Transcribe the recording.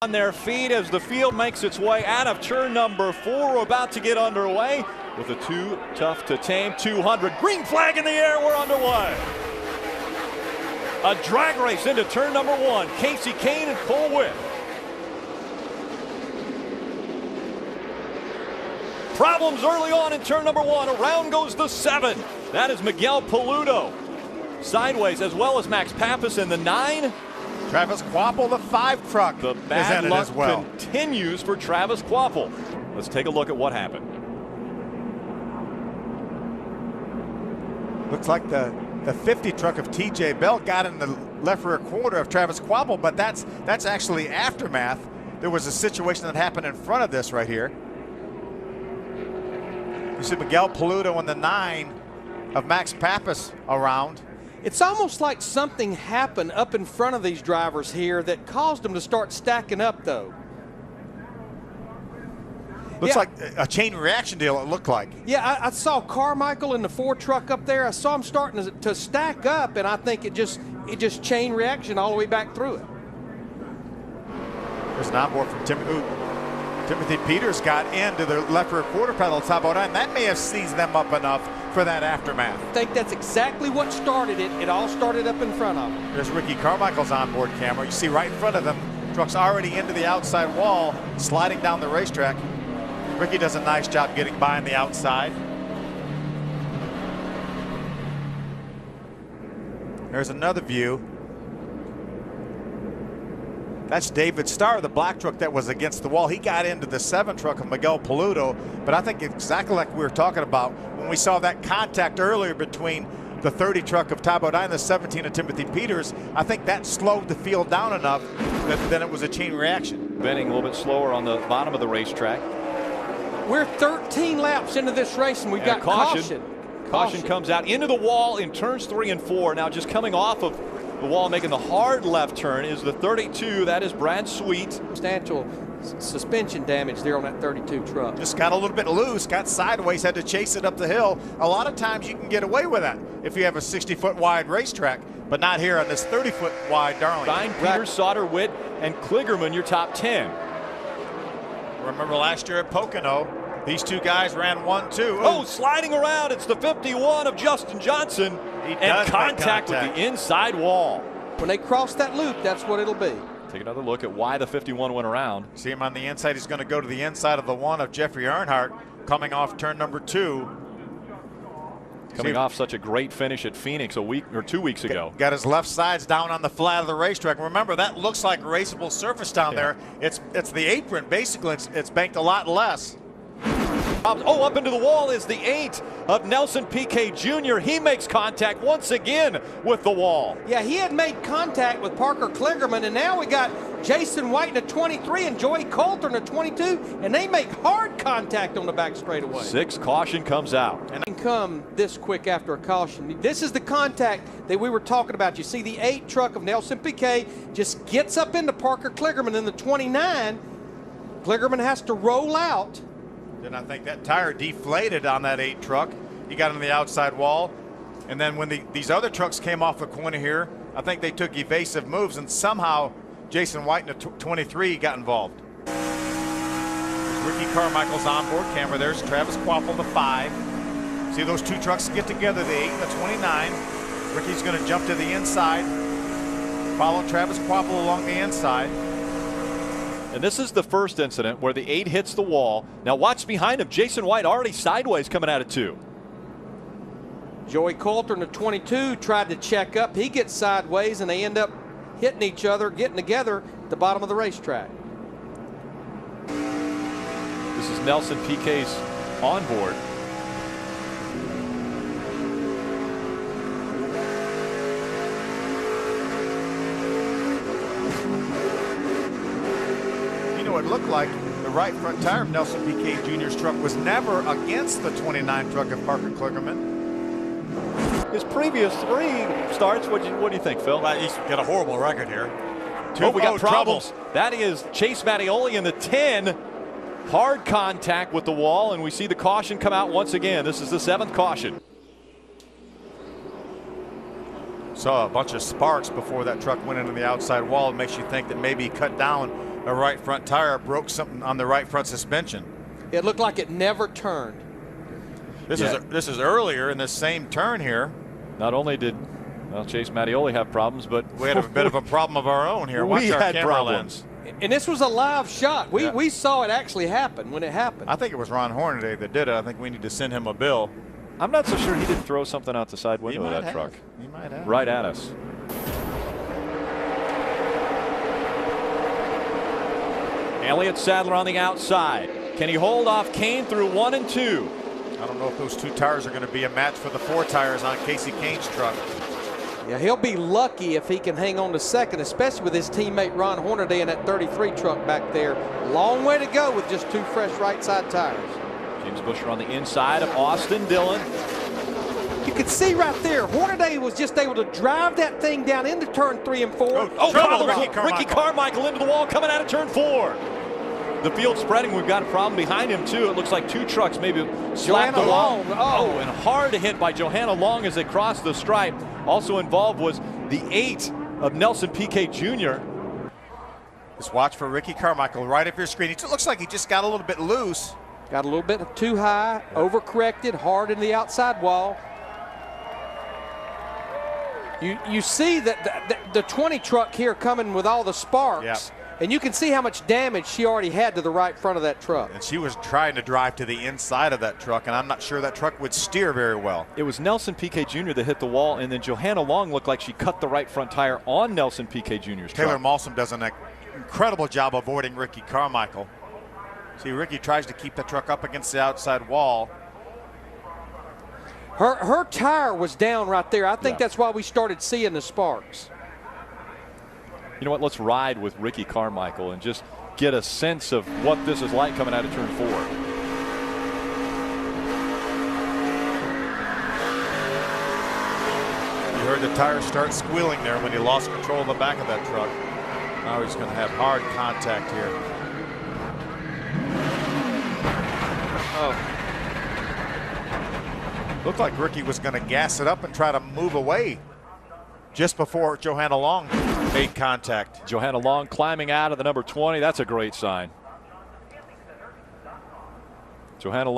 On their feet as the field makes its way out of turn number 4. We're about to get underway with a Too Tough To Tame 200. Green flag in the air, we're underway. A drag race into turn number 1. Casey Kane and Cole Witt. Problems early on in turn number 1. Around goes the 7. That is Miguel Paludo. Sideways, as well as Max Pappas in the 9. Travis Kvapil, the 5 truck, the bad luck continues for Travis Kvapil. Let's take a look at what happened. Looks like the 50 truck of TJ Bell got in the left rear quarter of Travis Kvapil, but that's actually aftermath. There was a situation that happened in front of this right here. You see Miguel Paludo in the 9 of Max Pappas around. It's almost like something happened up in front of these drivers here that caused them to start stacking up, though. Looks like a chain reaction deal, it looked like. Yeah, I saw Carmichael in the 4 truck up there. I saw him starting to stack up, and I think it just chain reaction all the way back through it. There's an onboard from Timothy Peters got into the left rear quarter pedal top out, and that may have seized them up enough for that aftermath. I think that's exactly what started it. It all started up in front of them. There's Ricky Carmichael's onboard camera. You see right in front of them, truck's already into the outside wall, sliding down the racetrack. Ricky does a nice job getting by on the outside. There's another view. That's David Starr, the black truck that was against the wall. He got into the 7 truck of Miguel Paludo, but I think exactly like we were talking about when we saw that contact earlier between the 30 truck of Ty Bodine and the 17 of Timothy Peters. I think that slowed the field down enough that then it was a chain reaction. Bending a little bit slower on the bottom of the racetrack. We're 13 laps into this race, and we've got caution. Caution comes out into the wall in turns 3 and 4. Now just coming off of the wall, making the hard left turn is the 32. That is Brad Sweet. Substantial suspension damage there on that 32 truck. Just got a little bit loose, got sideways, had to chase it up the hill. A lot of times you can get away with that if you have a 60-foot wide racetrack, but not here on this 30-foot wide Darling. Stein, Peters, Sauter, Witt, and Kligerman, your top 10. Remember last year at Pocono, these two guys ran 1-2. Oh, sliding around. It's the 51 of Justin Johnson. And contact with the inside wall. When they cross that loop, that's what it'll be. Take another look at why the 51 went around. See him on the inside. He's going to go to the inside of the 1 of Jeffrey Earnhardt coming off turn number 2. Coming off such a great finish at Phoenix a week or 2 weeks ago. Got his left sides down on the flat of the racetrack. Remember, that looks like raceable surface down there. It's the apron. Basically, it's banked a lot less. Oh, up into the wall is the 8 of Nelson Piquet Jr. He makes contact once again with the wall. Yeah, he had made contact with Parker Kligerman, and now we got Jason White in a 23 and Joey Coulter in a 22, and they make hard contact on the back straightaway. 6 caution comes out. And come this quick after a caution. This is the contact that we were talking about. You see the 8 truck of Nelson Piquet just gets up into Parker Kligerman in the 29. Kligerman has to roll out. And I think that tire deflated on that 8 truck. He got on the outside wall. And then when these other trucks came off the corner here, I think they took evasive moves, and somehow Jason White in the 23 got involved. There's Ricky Carmichael's onboard camera. There's Travis Kvapil, the 5. See those 2 trucks get together, the 8 and the 29. Ricky's going to jump to the inside, follow Travis Kvapil along the inside. And this is the first incident where the 8 hits the wall. Now watch behind him. Jason White already sideways coming out of 2. Joey Coulter in the 22 tried to check up. He gets sideways, and they end up hitting each other, getting together at the bottom of the racetrack. This is Nelson Piquet's onboard. It looked like the right front tire of Nelson Piquet Jr.'s truck was never against the 29 truck of Parker Kligerman. His previous 3 starts, what do you think, Phil? Well, he's got a horrible record here. We got problems. That is Chase Mattioli in the 10. Hard contact with the wall, and we see the caution come out once again. This is the 7th caution. Saw a bunch of sparks before that truck went into the outside wall. It makes you think that maybe he cut down a right front tire broke something on the right front suspension. It looked like it never turned. This is earlier in this same turn here. Not only did Chase Mattioli have problems, but we had a bit of a problem of our own here. Watch we our had camera problems. lens. And this was a live shot. We saw it actually happen when it happened. I think it was Ron Hornaday that did it. I think we need to send him a bill. I'm not so sure he didn't throw something out the side window of that truck. He might have. Right at us. Elliott Sadler on the outside. Can he hold off Kane through 1 and 2? I don't know if those 2 tires are going to be a match for the 4 tires on Casey Kane's truck. Yeah, he'll be lucky if he can hang on to second, especially with his teammate Ron Hornaday in that 33 truck back there. Long way to go with just 2 fresh right side tires. James Buescher on the inside of Austin Dillon. You can see right there, Hornaday was just able to drive that thing down into turn 3 and 4. Trouble. Ricky Carmichael into the wall coming out of turn 4. The field spreading. We've got a problem behind him too. It looks like 2 trucks maybe slapped the wall. And hard hit by Johanna Long as they crossed the stripe. Also involved was the 8 of Nelson Piquet Jr. Just watch for Ricky Carmichael right up your screen. It looks like he just got a little bit loose. Got a little bit too high, overcorrected, hard in the outside wall. You see that the 20 truck here coming with all the sparks. Yep. And you can see how much damage she already had to the right front of that truck. And she was trying to drive to the inside of that truck, and I'm not sure that truck would steer very well. It was Nelson Piquet Jr. that hit the wall, and then Johanna Long looked like she cut the right front tire on Nelson Piquet Jr.'s truck. Taylor Malsom does an incredible job avoiding Ricky Carmichael. See, Ricky tries to keep the truck up against the outside wall. Her tire was down right there. I think that's why we started seeing the sparks. You know what? Let's ride with Ricky Carmichael and just get a sense of what this is like coming out of turn 4. You heard the tire start squealing there when he lost control of the back of that truck. Now he's going to have hard contact here. Looked like Ricky was going to gas it up and try to move away just before Johanna Long made contact. Johanna Long climbing out of the number 20. That's a great sign. Johanna Long.